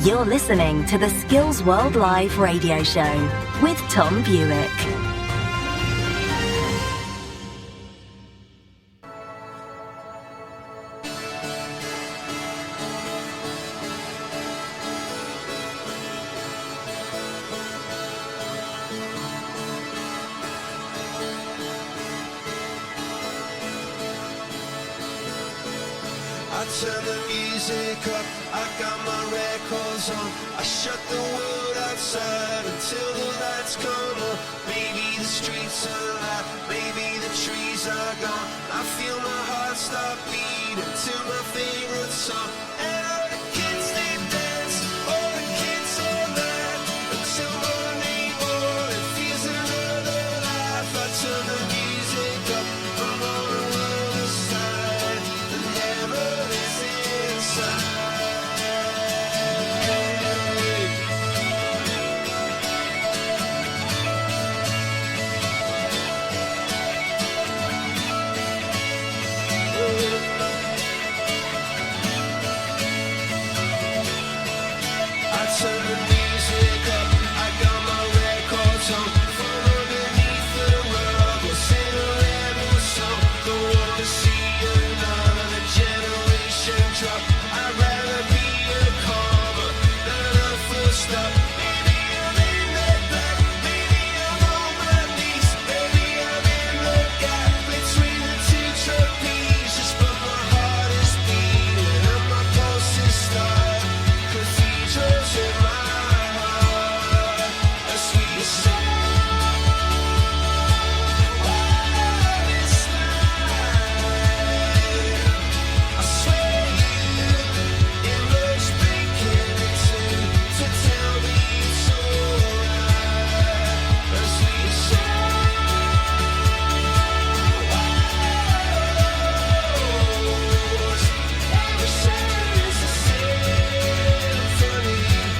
You're listening to the Skills World Live radio show with Tom Buick. Turn the music up, I got my records on. I shut the world outside until the lights come on. Maybe the streets are alive, maybe the trees are gone. I feel my heart start beating to my favorite song. And all the kids they dance, all the kids all night until Monday morning feels another life. I turn the music up from all the world aside. The never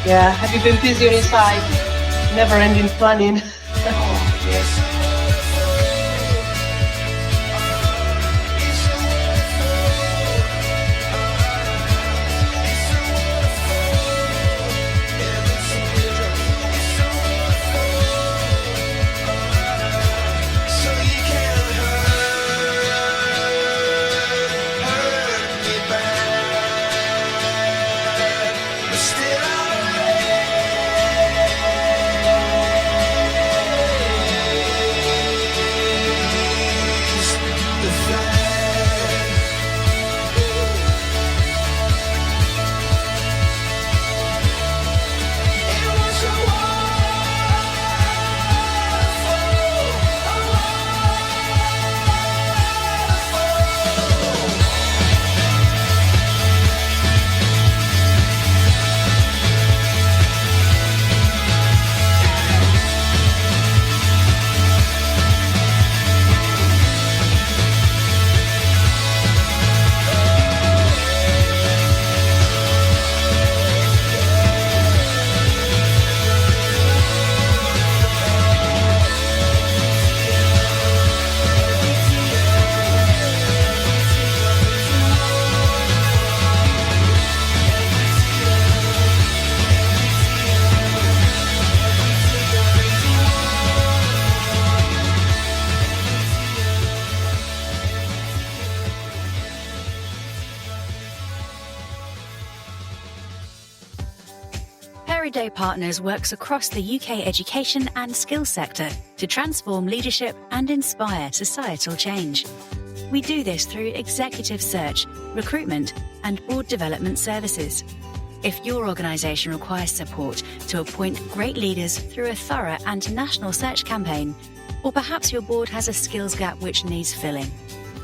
Yeah, have you been busy on your side? Never-ending planning. Peridot Partners works across the UK education and skills sector to transform leadership and inspire societal change. We do this through executive search, recruitment, and board development services. If your organisation requires support to appoint great leaders through a thorough and national search campaign, or perhaps your board has a skills gap which needs filling,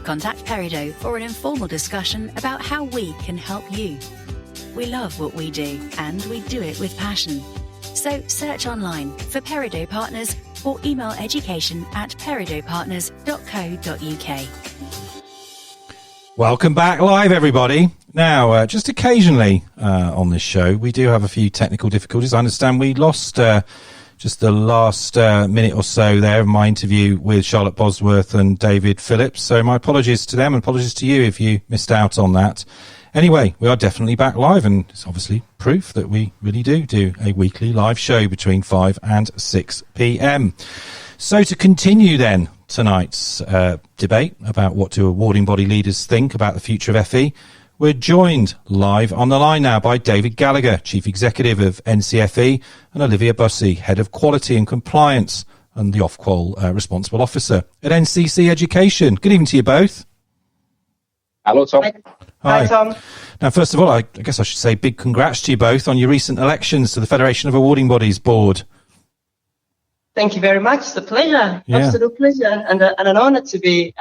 contact Peridot for an informal discussion about how we can help you. We love what we do, and we do it with passion. So search online for Peridot Partners or email education@peridotpartners.co.uk. Welcome back live, everybody. Now, just occasionally on this show, we do have a few technical difficulties. I understand we lost just the last minute or so there of my interview with Charlotte Bosworth and David Phillips. So my apologies to them and apologies to you if you missed out on that. Anyway, we are definitely back live, and it's obviously proof that we really do a weekly live show between 5 and 6 p.m. So to continue then tonight's debate about what do awarding body leaders think about the future of FE, we're joined live on the line now by David Gallagher, Chief Executive of NCFE, and Olivia Bussey, Head of Quality and Compliance and the Ofqual Responsible Officer at NCC Education. Good evening to you both. Hello, Tom. Hi, Tom. Now, first of all, I guess I should say big congrats to you both on your recent elections to the Federation of Awarding Bodies Board. Thank you very much. It's a pleasure, Yeah. absolute pleasure, and an honour to be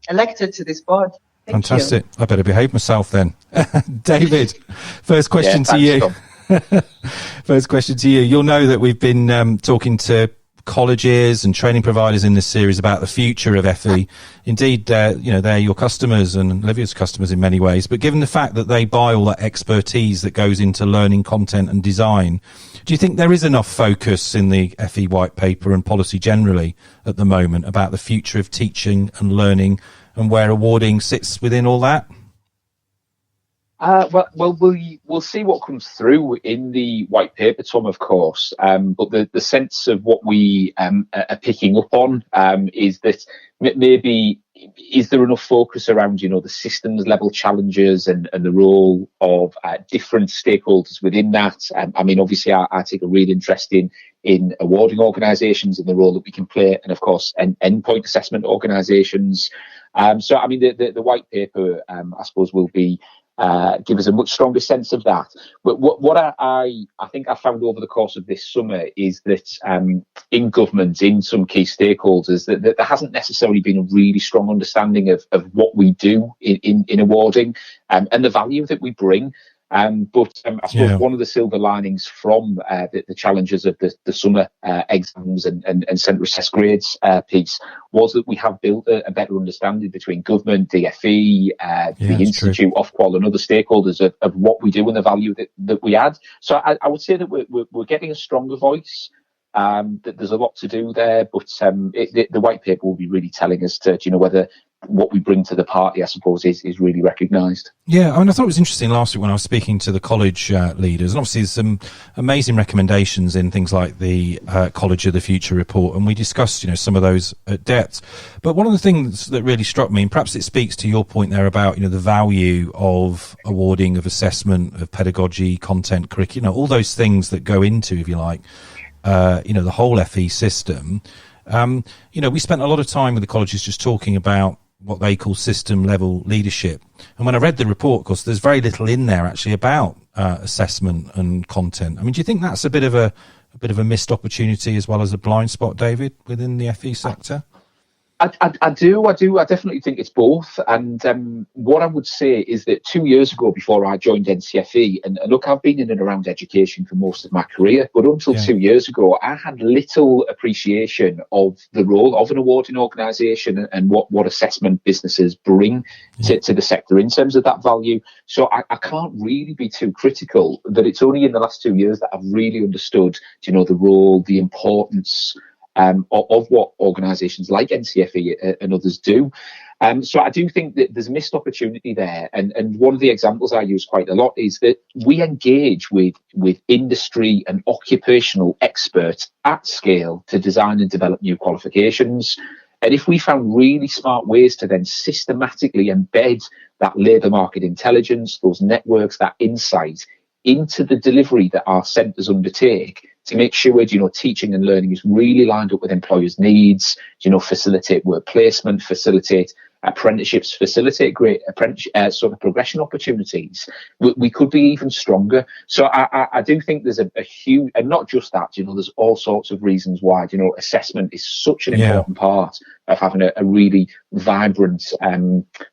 elected to this board. Thank Fantastic. you. I better behave myself then. David, first question to thanks, you. Tom. First question to you. You'll know that we've been talking to colleges and training providers in this series about the future of FE. Indeed, they're your customers and Olivia's customers in many ways. But given the fact that they buy all that expertise that goes into learning content and design, do you think there is enough focus in the FE white paper and policy generally at the moment about the future of teaching and learning and where awarding sits within all that? We'll see what comes through in the white paper, Tom, of course. But the sense of what we are picking up on is that maybe is there enough focus around, the systems level challenges and the role of different stakeholders within that? Obviously, I take a real interest in awarding organisations and the role that we can play, and of course, endpoint assessment organisations. The white paper, I suppose, will be give us a much stronger sense of that. But what I think I found over the course of this summer is that in government, in some key stakeholders, that there hasn't necessarily been a really strong understanding of what we do in awarding and the value that we bring. But I suppose one of the silver linings from the challenges of the summer exams and centre assessed grades piece was that we have built a better understanding between government, DFE, the Institute, Ofqual and other stakeholders of what we do and the value that we add. So I would say that we're getting a stronger voice. That there's a lot to do there, but the white paper will be really telling us to, whether what we bring to the party, I suppose, is really recognised. Yeah, I thought it was interesting last week when I was speaking to the college leaders, and obviously there's some amazing recommendations in things like the College of the Future report, and we discussed, some of those at depth. But one of the things that really struck me, and perhaps it speaks to your point there about, the value of awarding, of assessment, of pedagogy, content, curriculum, all those things that go into, if you like, the whole FE system. We spent a lot of time with the colleges just talking about what they call system level leadership. And when I read the report, of course, there's very little in there actually about assessment and content. Do you think that's a bit of a missed opportunity as well as a blind spot, David, within the FE sector? I do. I definitely think it's both. And what I would say is that 2 years ago, before I joined NCFE, and look, I've been in and around education for most of my career, but until 2 years ago, I had little appreciation of the role of an awarding organisation and what assessment businesses bring to the sector in terms of that value. So I can't really be too critical that it's only in the last 2 years that I've really understood, the role, the importance of what organisations like NCFE and others do. So I do think that there's a missed opportunity there. And one of the examples I use quite a lot is that we engage with industry and occupational experts at scale to design and develop new qualifications. And if we found really smart ways to then systematically embed that labour market intelligence, those networks, that insight into the delivery that our centres undertake, to make sure, teaching and learning is really lined up with employers' needs, facilitate work placement, facilitate apprenticeships, facilitate great sort of progression opportunities, we could be even stronger. So I do think there's a huge, and not just that, there's all sorts of reasons why, assessment is such an important part of having a really vibrant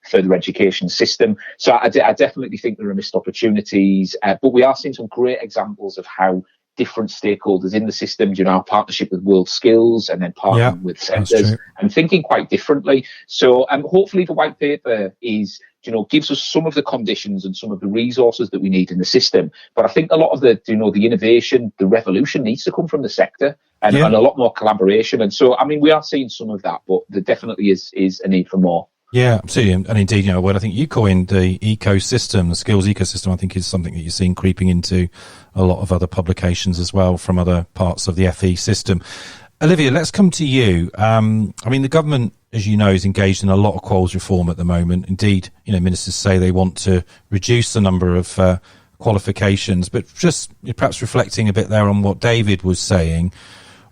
further education system. So I definitely think there are missed opportunities, but we are seeing some great examples of how different stakeholders in the system, our partnership with World Skills and then partnering with centres and thinking quite differently. So hopefully the white paper gives us some of the conditions and some of the resources that we need in the system. But I think a lot of the innovation, the revolution needs to come from the sector and a lot more collaboration. And so, we are seeing some of that, but there definitely is a need for more. Yeah, absolutely. And indeed, what I think you coined the ecosystem, the skills ecosystem, I think is something that you're seeing creeping into a lot of other publications as well from other parts of the FE system. Olivia, let's come to you. The government, as you know, is engaged in a lot of quals reform at the moment. Indeed, ministers say they want to reduce the number of qualifications, but just perhaps reflecting a bit there on what David was saying,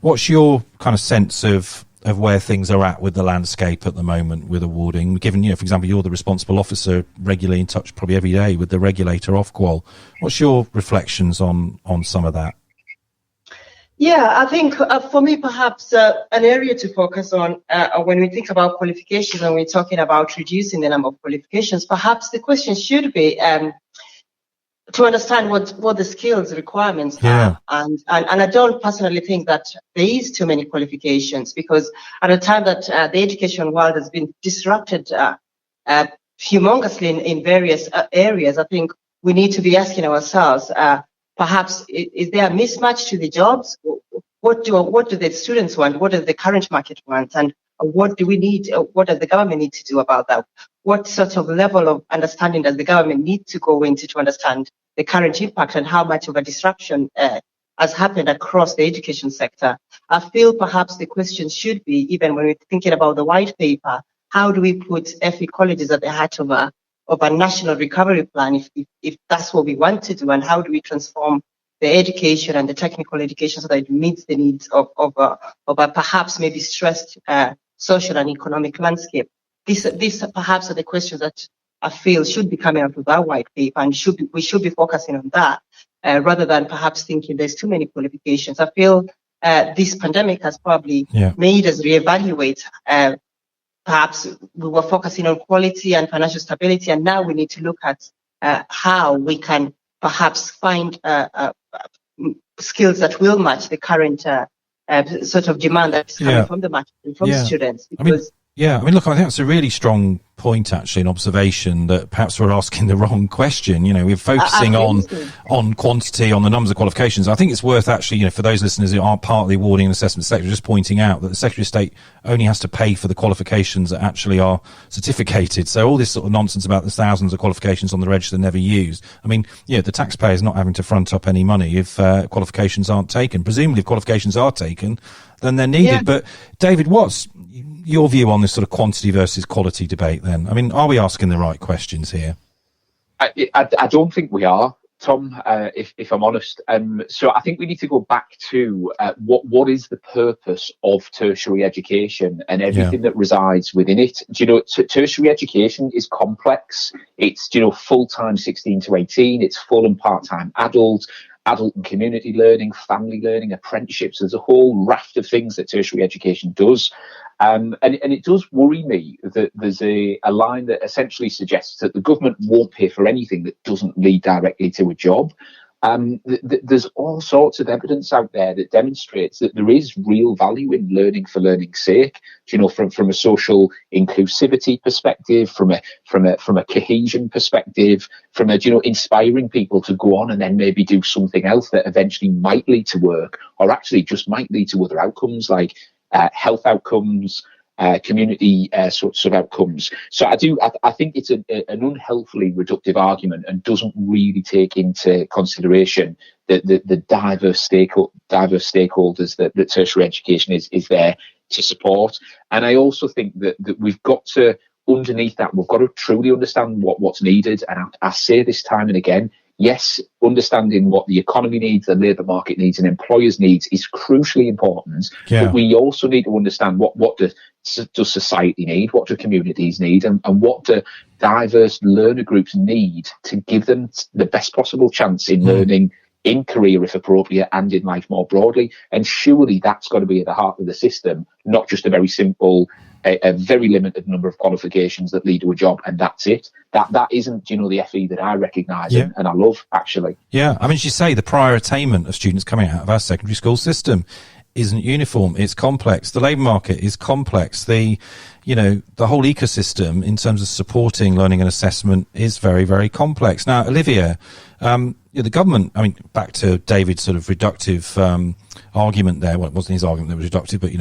what's your kind of sense of where things are at with the landscape at the moment with awarding, given, for example, you're the responsible officer regularly in touch probably every day with the regulator Ofqual. What's your reflections on some of that? Yeah, I think for me, perhaps an area to focus on when we think about qualifications and we're talking about reducing the number of qualifications, perhaps the question should be to understand what the skills requirements are. And I don't personally think that there is too many qualifications, because at a time that the education world has been disrupted humongously in various areas, I think we need to be asking ourselves, perhaps is there a mismatch to the jobs? What do the students want? What does the current market want? And what do we need? What does the government need to do about that? What sort of level of understanding does the government need to go into to understand the current impact and how much of a disruption has happened across the education sector? I feel perhaps the question should be, even when we're thinking about the white paper, how do we put FE colleges at the heart of a national recovery plan if that's what we want to do, and how do we transform the education and the technical education so that it meets the needs of a perhaps maybe stressed social and economic landscape? These perhaps are the questions that I feel should be coming out of that white paper, and we should be focusing on that rather than perhaps thinking there's too many qualifications. I feel this pandemic has probably made us reevaluate. Perhaps we were focusing on quality and financial stability, and now we need to look at how we can perhaps find skills that will match the current sort of demand that's coming from the market and from students. Because I think that's a really strong point, actually, an observation that perhaps we're asking the wrong question. We're focusing on quantity, on the numbers of qualifications. I think it's worth actually, for those listeners who aren't part of the awarding and assessment sector, just pointing out that the Secretary of State only has to pay for the qualifications that actually are certificated. So all this sort of nonsense about the thousands of qualifications on the register never used. The taxpayer is not having to front up any money if qualifications aren't taken. Presumably, if qualifications are taken, then they're needed. Yeah. But David, what's your view on this sort of quantity versus quality debate then? Are we asking the right questions here? I don't think we are, Tom, if I'm honest. So I think we need to go back to what is the purpose of tertiary education and everything that resides within it. Tertiary education is complex. It's, full-time 16 to 18. It's full and part-time adult and community learning, family learning, apprenticeships. There's a whole raft of things that tertiary education does. And it does worry me that there's a line that essentially suggests that the government won't pay for anything that doesn't lead directly to a job. There's all sorts of evidence out there that demonstrates that there is real value in learning for learning's sake. From a social inclusivity perspective, from a cohesion perspective, from inspiring people to go on and then maybe do something else that eventually might lead to work, or actually just might lead to other outcomes like health outcomes, community sorts of outcomes. So I think it's an unhealthily reductive argument and doesn't really take into consideration the diverse stakeholders that tertiary education is there to support. And I also think that we've got to, underneath that, we've got to truly understand what's needed. And I say this time and again, yes, understanding what the economy needs, the labour market needs, and employers' needs is crucially important. Yeah. But we also need to understand what does society need, what do communities need, and what do diverse learner groups need to give them the best possible chance in learning, in career if appropriate, and in life more broadly. And surely that's got to be at the heart of the system, not just a very simple, a very limited number of qualifications that lead to a job, and that's it. That isn't, the FE that I recognise and I love, actually. Yeah, as you say, the prior attainment of students coming out of our secondary school system isn't uniform. It's complex. The labour market is complex. The whole ecosystem in terms of supporting learning and assessment is very, very complex. Now, Olivia, the government, back to David's sort of reductive argument there. Well, it wasn't his argument that was reductive, but,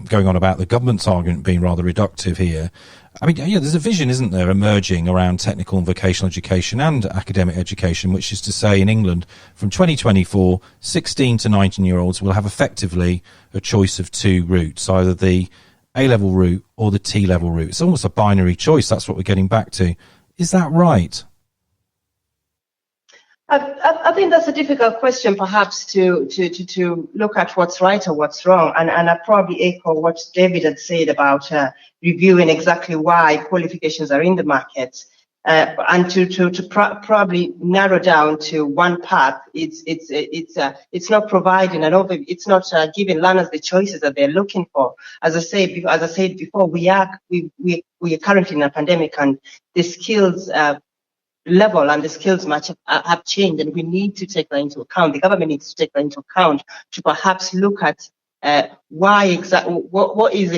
going on about the government's argument being rather reductive here. I mean, there's a vision, isn't there, emerging around technical and vocational education and academic education, which is to say in England, from 2024, 16 to 19-year-olds will have effectively a choice of two routes, either the A-level route or the T-level route. It's almost a binary choice. That's what we're getting back to. Is that right? I think that's a difficult question, perhaps, to look at what's right or what's wrong. And I probably echo what David had said about reviewing exactly why qualifications are in the market, and to probably narrow down to one path. It's not providing an overview. It's not giving learners the choices that they're looking for. As I said before, we are currently in a pandemic, and the skills level and the skills match have changed, and we need to take that into account. The government needs to take that into account to perhaps look at what is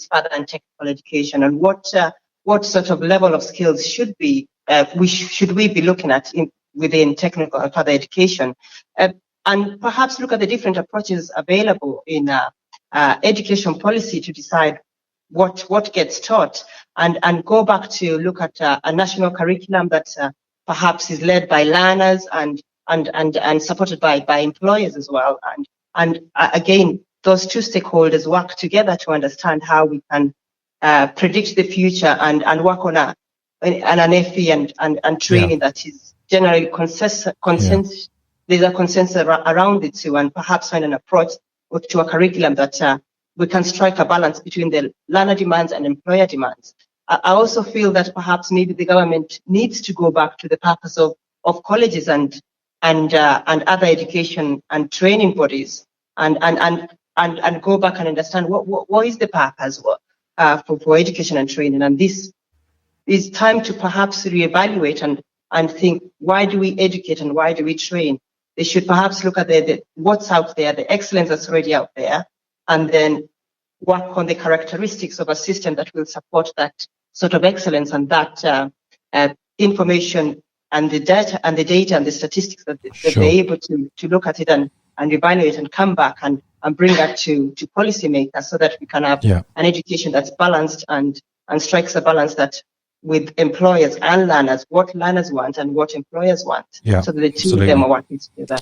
further and technical education, and what sort of level of skills should we be looking at within technical and further education, and perhaps look at the different approaches available in education policy to decide what gets taught, and go back to look at a national curriculum that perhaps is led by learners and supported by employers as well. And again, those two stakeholders work together to understand how we can predict the future and work on an FE and training that is generally consensus. There's a consensus around it too, and perhaps find an approach to a curriculum that we can strike a balance between the learner demands and employer demands. I also feel that perhaps maybe the government needs to go back to the purpose of colleges and other education and training bodies, and go back and understand what is the purpose for education and training. And this is time to perhaps reevaluate and think, why do we educate and why do we train? They should perhaps look at what's out there, the excellence that's already out there, and then work on the characteristics of a system that will support that sort of excellence and that information and the data and the statistics that they're able to look at it and evaluate and come back and bring that to policymakers, so that we can have an education that's balanced and strikes a balance that with employers and learners, what learners want and what employers want, so that the two of them are working together.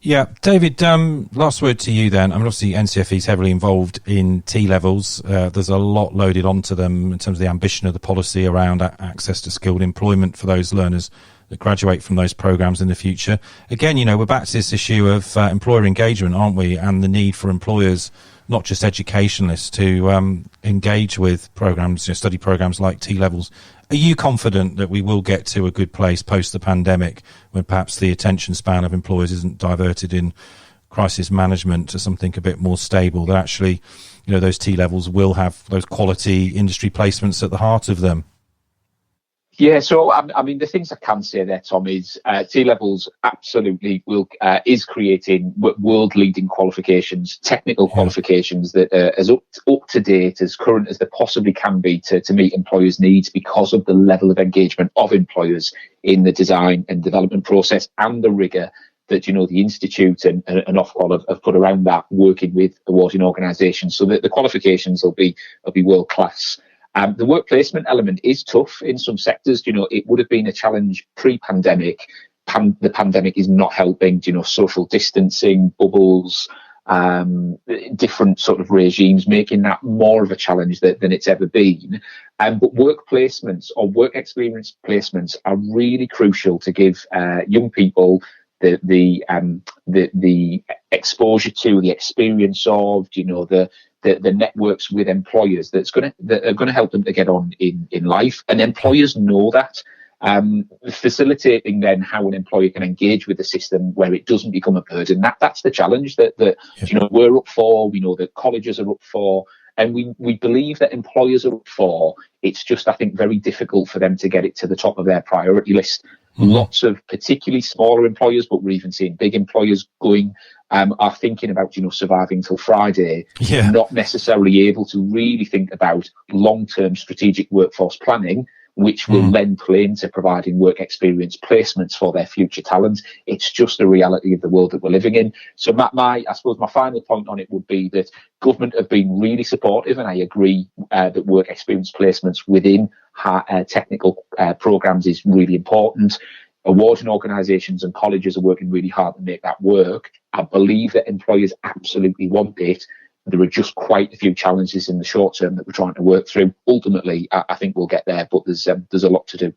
Yeah, David, last word to you then. I mean, obviously NCFE is heavily involved in T-levels. There's a lot loaded onto them in terms of the ambition of the policy around access to skilled employment for those learners that graduate from those programs in the future. Again, we're back to this issue of employer engagement, aren't we? And the need for employers, not just educationalists, to engage with programs, study programs like T-levels. Are you confident that we will get to a good place post the pandemic, when perhaps the attention span of employers isn't diverted in crisis management to something a bit more stable, that actually, those T-levels will have those quality industry placements at the heart of them? Yeah, so I mean, the things I can say there, Tom, is T-levels absolutely is creating world-leading qualifications, technical qualifications that are as up to date, as current as they possibly can be to meet employers' needs, because of the level of engagement of employers in the design and development process and the rigour that the Institute and Ofqual have put around that, working with awarding organisations, so that the qualifications will be world class. The work placement element is tough in some sectors. It would have been a challenge pre-pandemic. The pandemic is not helping. Social distancing, bubbles, different sort of regimes, making that more of a challenge than it's ever been. But work placements or work experience placements are really crucial to give young people the exposure to, the experience of, the networks with employers that are going to help them to get on in life. And employers know that. Facilitating then how an employer can engage with the system where it doesn't become a burden. That's the challenge that we're up for. We know that colleges are up for, and we believe that employers are up for. It's just, I think, very difficult for them to get it to the top of their priority list. Lots of particularly smaller employers, but we're even seeing big employers are thinking about, surviving till Friday, not necessarily able to really think about long-term strategic workforce planning, which will then play into providing work experience placements for their future talent. It's just the reality of the world that we're living in. So I suppose my final point on it would be that government have been really supportive, and I agree that work experience placements within technical programs is really important. Awarding organisations and colleges are working really hard to make that work. I believe that employers absolutely want it. There are just quite a few challenges in the short term that we're trying to work through. Ultimately, I think we'll get there, but there's a lot to do.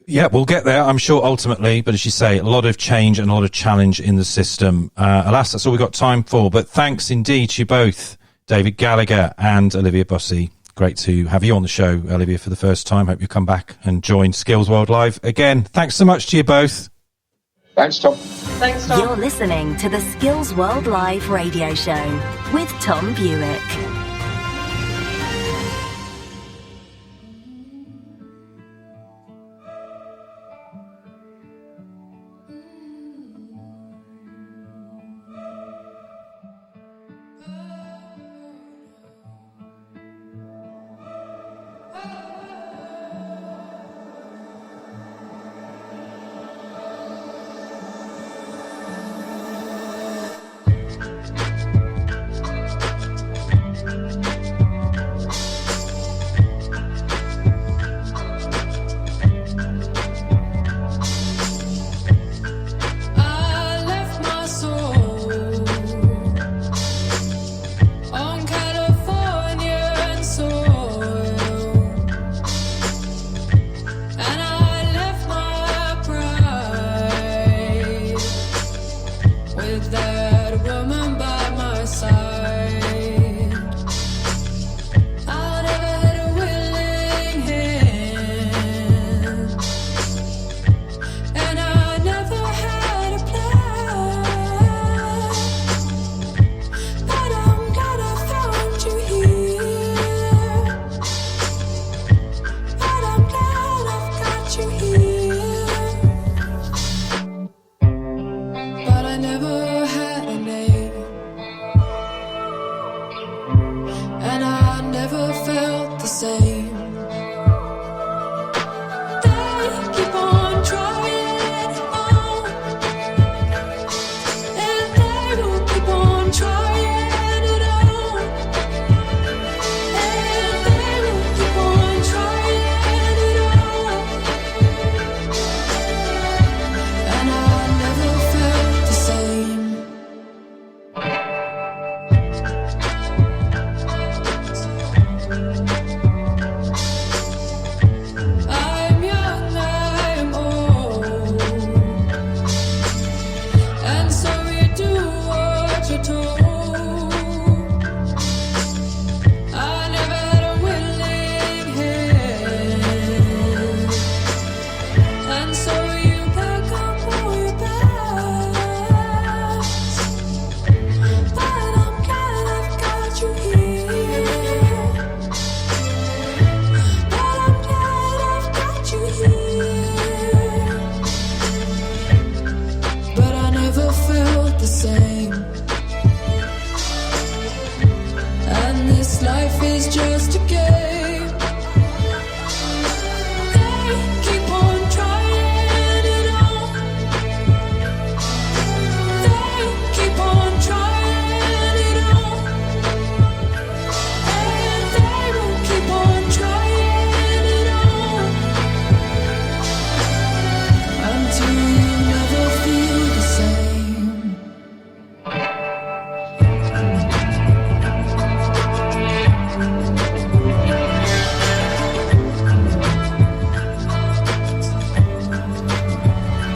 Yeah, we'll get there, I'm sure, ultimately. But as you say, a lot of change and a lot of challenge in the system. Alas, that's all we've got time for. But thanks indeed to you both, David Gallagher and Olivia Bussey. Great to have you on the show, Olivia, for the first time. Hope you come back and join Skills World Live again. Thanks so much to you both. Thanks, Tom. Thanks, Tom. You're listening to the Skills World Live radio show with Tom Buick.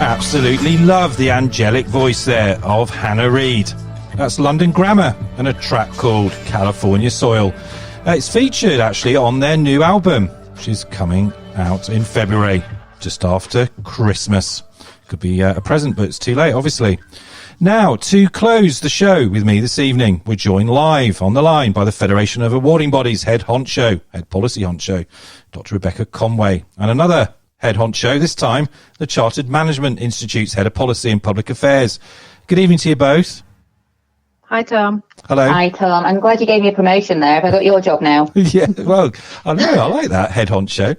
Absolutely love the angelic voice there of Hannah Reid. That's London Grammar and a track called California Soil. It's featured actually on their new album, which is coming out in February, just after Christmas. Could be a present, but it's too late, obviously. Now, to close the show with me this evening, we're joined live on the line by the Federation of Awarding Bodies head honcho, head policy honcho, Dr. Rebecca Conway, and another head honcho, this time the Chartered Management Institute's head of policy and public affairs. Good evening to you both. Hi, Tom. Hello. Hi, Tom. I'm glad you gave me a promotion there. Have I got your job now? Yeah, well, I know, I like that, head honcho.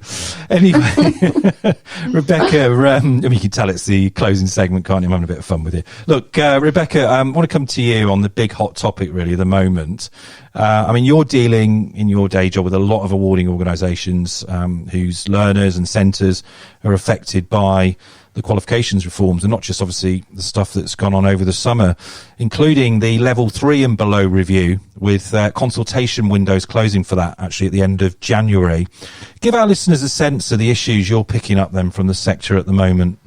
Anyway, Rebecca, I mean, you can tell it's the closing segment, can't you? I'm having a bit of fun with you. Look, Rebecca, I want to come to you on the big hot topic, really, at the moment. I mean, you're dealing in your day job with a lot of awarding organisations whose learners and centres are affected by the qualifications reforms, and not just obviously the stuff that's gone on over the summer, including the level 3 and below review, with consultation windows closing for that actually at the end of January. Give our listeners a sense of the issues you're picking up then from the sector at the moment.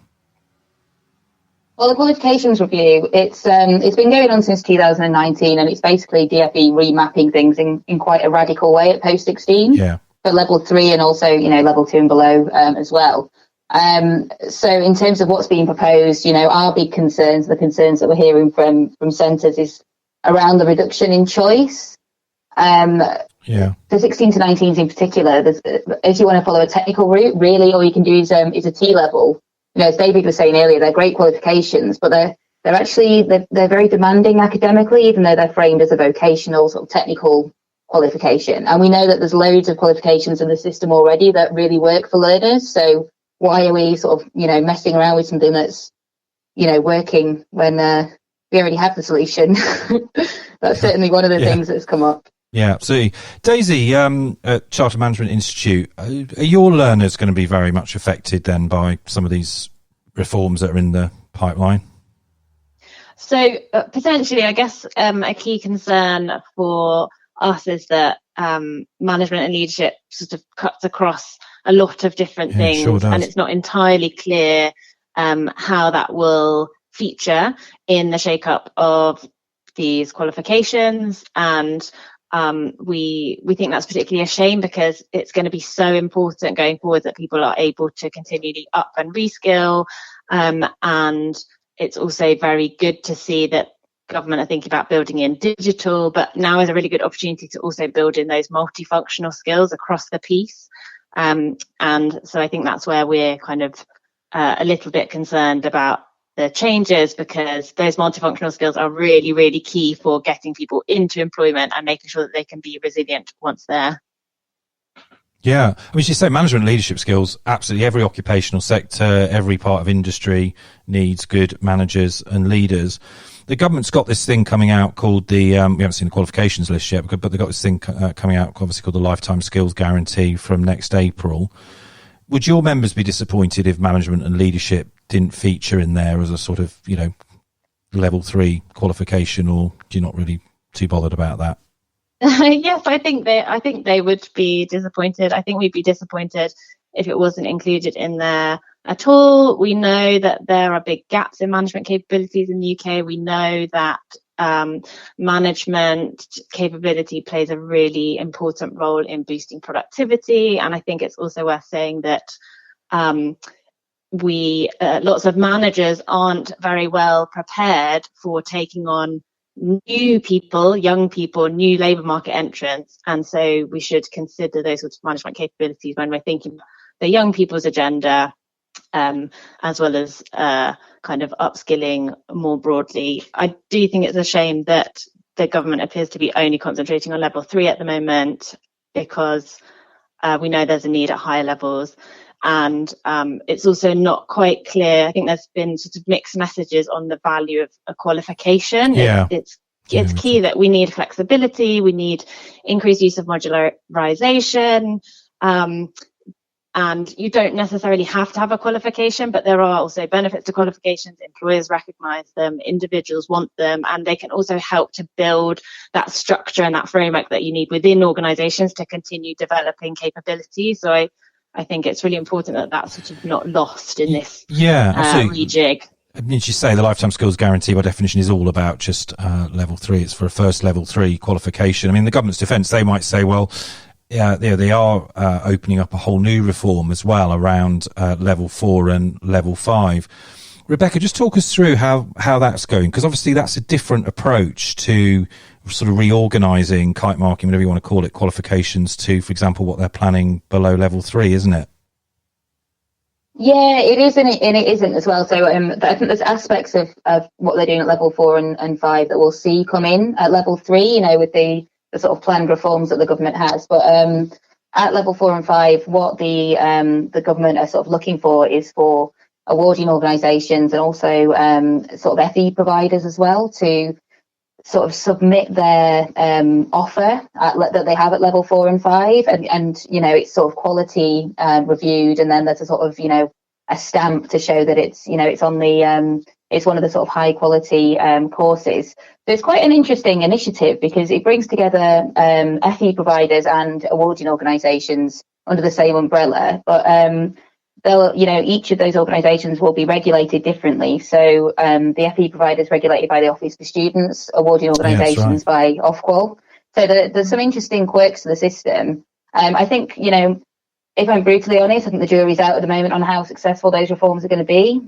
Well, the qualifications review, it's been going on since 2019, and it's basically DFE remapping things in quite a radical way at post 16 for level 3 and also, level 2 and below as well. So in terms of what's being proposed, our big concerns, the concerns that we're hearing from centres is around the reduction in choice. For 16 to 19s in particular, if you want to follow a technical route, really all you can do is a T level. As David was saying earlier, they're great qualifications, but they're very demanding academically, even though they're framed as a vocational sort of technical qualification. And we know that there's loads of qualifications in the system already that really work for learners. So why are we sort of, messing around with something that's, working when we already have the solution? That's certainly one of the things that's come up. Yeah, absolutely. Daisy, at Chartered Management Institute, are your learners going to be very much affected then by some of these reforms that are in the pipeline? So potentially, I guess a key concern for us is that management and leadership sort of cuts across a lot of different things, sure, and it's not entirely clear how that will feature in the shake-up of these qualifications. And we think that's particularly a shame, because it's going to be so important going forward that people are able to continually up and reskill. And it's also very good to see that government are thinking about building in digital, but now is a really good opportunity to also build in those multifunctional skills across the piece. And so I think that's where we're kind of a little bit concerned about the changes, because those multifunctional skills are really, really key for getting people into employment and making sure that they can be resilient once there. Yeah, I mean, you say management leadership skills, absolutely every occupational sector, every part of industry needs good managers and leaders. The government's got this thing coming out called the, we haven't seen the qualifications list yet, but they've got this thing coming out, obviously called the Lifetime Skills Guarantee from next April. Would your members be disappointed if management and leadership didn't feature in there as a sort of, level 3 qualification, or do you not really too bothered about that? Yes, I think they would be disappointed. I think we'd be disappointed if it wasn't included in there at all. We know that there are big gaps in management capabilities in the UK. We know that management capability plays a really important role in boosting productivity. And I think it's also worth saying that lots of managers aren't very well prepared for taking on new people, young people, new labour market entrants. And so we should consider those sorts of management capabilities when we're thinking about the young people's agenda, as well as kind of upskilling more broadly. I do think it's a shame that the government appears to be only concentrating on level 3 at the moment, because we know there's a need at higher levels. And it's also not quite clear. I think there's been sort of mixed messages on the value of a qualification. Yeah. It's key that we need flexibility. We need increased use of modularization. And you don't necessarily have to have a qualification, but there are also benefits to qualifications. Employers recognize them, individuals want them, and they can also help to build that structure and that framework that you need within organizations to continue developing capabilities. So I think it's really important that that's sort of not lost in this rejig. I mean, you say the Lifetime Skills Guarantee by definition is all about just level 3. It's for a first level 3 qualification. I mean, the government's defence, they might say, well, yeah, they are opening up a whole new reform as well around level 4 and level 5. Rebecca, just talk us through how that's going, because obviously that's a different approach to sort of reorganising, kite marking, whatever you want to call it, qualifications to, for example, what they're planning below level 3, isn't it? Yeah, it is and it isn't as well. So I think there's aspects of what they're doing at level 4 and 5 that we'll see come in at level 3, you know, with the sort of planned reforms that the government has. But at level 4 and 5, what the government are sort of looking for is for awarding organisations and also sort of FE providers as well to sort of submit their offer that they have at level 4 and 5, and you know, it's sort of quality reviewed, and then there's a sort of, you know, a stamp to show that it's, you know, it's on the it's one of the sort of high quality courses. So it's quite an interesting initiative because it brings together FE providers and awarding organisations under the same umbrella, but they'll, you know, each of those organisations will be regulated differently. So the FE providers regulated by the Office for Students, awarding organisations by Ofqual. So there's some interesting quirks to the system. I think, you know, if I'm brutally honest, I think the jury's out at the moment on how successful those reforms are going to be.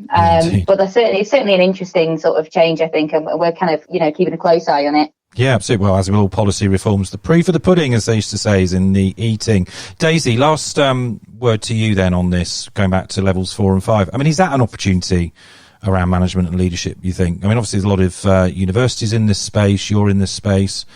But it's certainly an interesting sort of change, I think, and we're kind of, you know, keeping a close eye on it. Yeah, absolutely. Well, as with all policy reforms, the proof of the pudding, as they used to say, is in the eating. Daisy, last word to you then on this, going back to levels 4 and 5. I mean, is that an opportunity around management and leadership, you think? I mean, obviously there's a lot of universities in this space, you're in this space.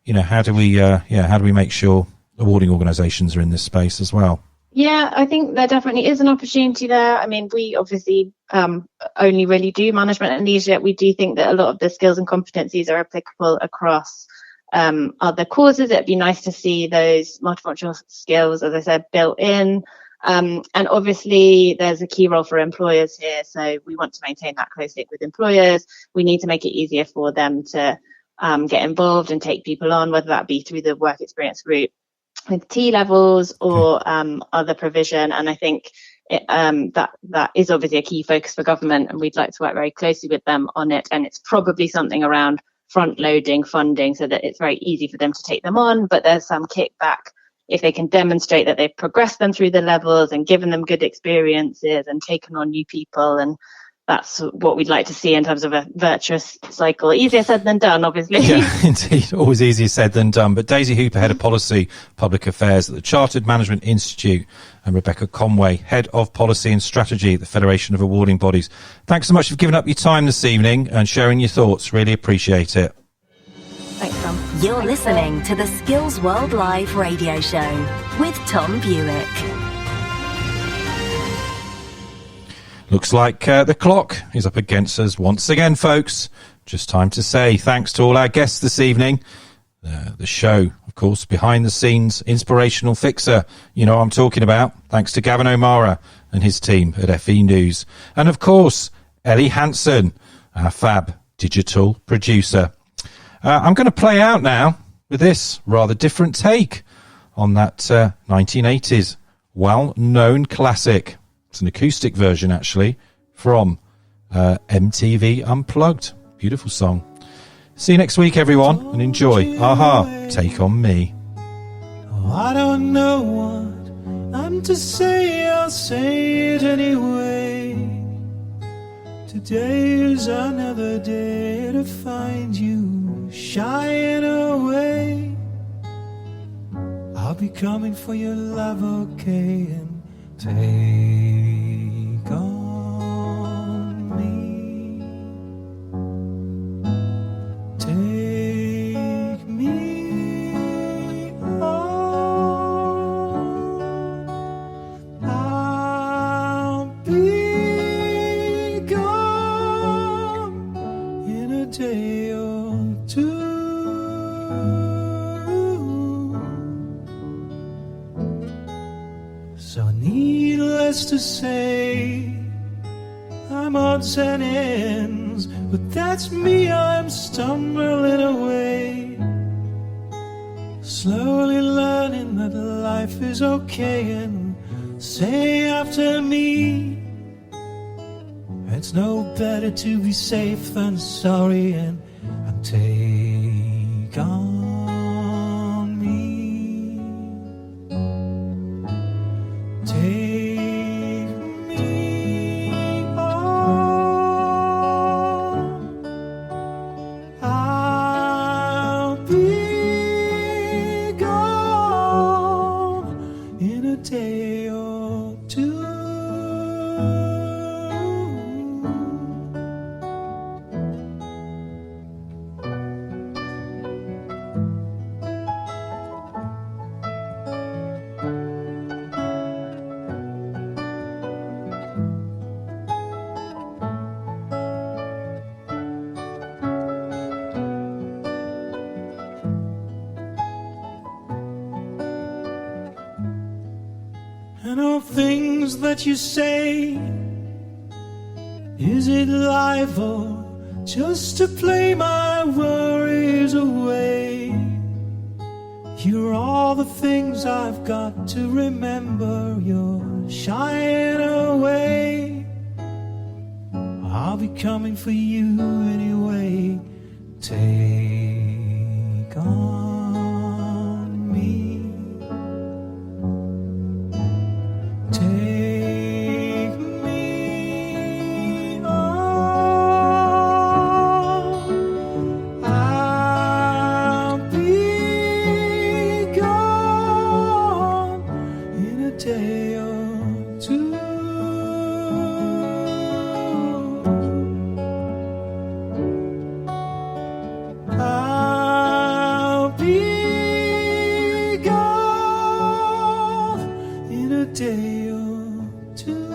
You know, how do we make sure awarding organisations are in this space as well? Yeah, I think there definitely is an opportunity there. I mean, we obviously only really do management and leadership. We do think that a lot of the skills and competencies are applicable across other courses. It'd be nice to see those multifunctional skills, as I said, built in. And obviously, there's a key role for employers here. So we want to maintain that close link with employers. We need to make it easier for them to get involved and take people on, whether that be through the work experience route with T levels or other provision. And I think that is obviously a key focus for government, and we'd like to work very closely with them on it. And it's probably something around front loading funding so that it's very easy for them to take them on, but there's some kickback if they can demonstrate that they've progressed them through the levels and given them good experiences and taken on new people. And that's what we'd like to see in terms of a virtuous cycle. Easier said than done, obviously. Yeah, indeed. Always easier said than done. But Daisy Hooper, Head of Policy, Public Affairs at the Chartered Management Institute, and Rebecca Conway, Head of Policy and Strategy at the Federation of Awarding Bodies. Thanks so much for giving up your time this evening and sharing your thoughts. Really appreciate it. Thanks, Tom. You're listening to the Skills World Live radio show with Tom Buick. Looks like the clock is up against us once again, folks. Just time to say thanks to all our guests this evening. The show, of course, behind the scenes, inspirational fixer. You know what I'm talking about. Thanks to Gavin O'Mara and his team at FE News. And, of course, Ellie Hansen, our fab digital producer. I'm going to play out now with this rather different take on that 1980s well-known classic. It's an acoustic version, actually, from MTV Unplugged. Beautiful song. See you next week, everyone, and enjoy Aha, Take On Me. Oh, I don't know what I'm to say, I'll say it anyway. Today is another day to find you shying away. I'll be coming for your love, okay, and take on me. Take me on. I'll be gone in a day or two. So needless to say, I'm odds and ends, but that's me, I'm stumbling away, slowly learning that life is okay, and say after me, it's no better to be safe than sorry, and take on. Take me on. I'll be gone in a day or two. final things that you say? Is it life or just to play my worries away? You're all the things I've got to remember. You're shying away. I'll be coming for you anyway. Take on me. Take me on. I'll be gone in a day or two. I'll be gone in a day or two.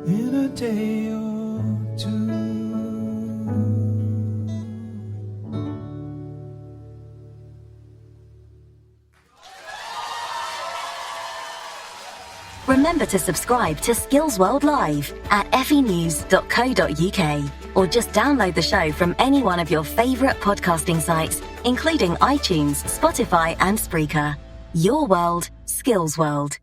In a day or two. Remember to subscribe to Skills World Live at fenews.co.uk or just download the show from any one of your favourite podcasting sites, including iTunes, Spotify and Spreaker. Your world, Skills World.